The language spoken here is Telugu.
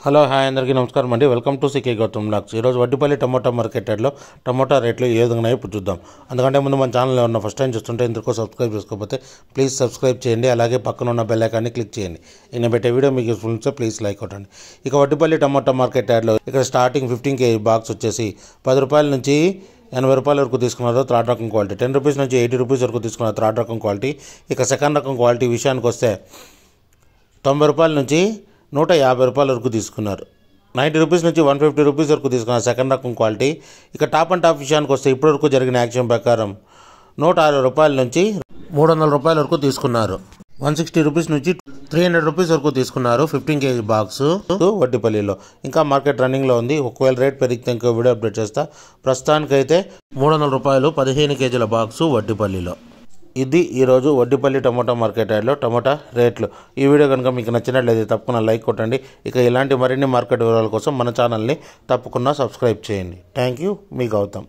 హలో హాయ్ అందరికీ నమస్కారం అండి. Welcome to CK Gautam blogs. ఈరోజు వడ్డిపల్లి టమోటా మార్కెట్ యార్డ్లో టమోటా రేట్లు ఏ విధంగా ఉన్నాయో ఇప్పుడు చూద్దాం. అందుకంటే ముందు మన ఛానల్ ఉన్న ఫస్ట్ టైం చూస్తుంటే ఇందుకు సబ్స్క్రైబ్ చేసుకోకపోతే ప్లీజ్ సబ్స్క్రైబ్ చేయండి. అలాగే పక్కన ఉన్న బెల్ ఐకాన్ని క్లిక్ చేయండి. నేను పెట్టే వీడియో మీకు యూస్ఫుల్ ఉంటే ప్లీజ్ లైక్ కొట్టండి. ఇక వడ్డిపల్లి టమోటా మార్కెట్ యార్డ్లో ఇక్కడ స్టార్టింగ్ 15 kg బాక్స్ వచ్చేసి 10 రూపాయల నుంచి 80 రూపాయల వరకు తీసుకున్నారు థర్డ్ రకం క్వాలిటీ. 10 రూపీస్ నుంచి 80 రూపీస్ వరకు తీసుకున్నారు థర్డ్ రకం క్వాలిటీ. ఇక సెకండ్ రకం క్వాలిటీ విషయానికి వస్తే 90 రూపాయల నుంచి 150 రూపాయల వరకు తీసుకున్నారు. 90 రూపీస్ నుంచి 150 రూపీస్ వరకు తీసుకున్నారు సెకండ్ రకం క్వాలిటీ. ఇక టాప్ అండ్ టాప్ విషయానికి వస్తే ఇప్పటివరకు జరిగిన యాక్షన్ ప్రకారం 160 రూపాయల నుంచి 300 రూపాయల వరకు తీసుకున్నారు. 160 రూపీస్ నుంచి 300 రూపీస్ వరకు తీసుకున్నారు 15 kg బాక్స్ వడ్డిపల్లిలో. ఇంకా మార్కెట్ రన్నింగ్లో ఉంది. ఒకవేళ రేట్ పెరిగితే ఇంకో వీడియో అప్డేట్ చేస్తా. ప్రస్తుతానికైతే 300 రూపాయలు 15 kgల బాక్సు వడ్డిపల్లిలో. ఇది ఈరోజు వడ్డిపల్లి టమోటా మార్కెట్ యార్డ్లో టమోటా రేట్లు. ఈ వీడియో కనుక మీకు నచ్చినట్లయితే తప్పకుండా లైక్ కొట్టండి. ఇక ఇలాంటి మరిన్ని మార్కెట్ వివరాల కోసం మన ఛానల్ని తప్పకుండా సబ్స్క్రైబ్ చేయండి. Thank you. మీ గౌతమ్.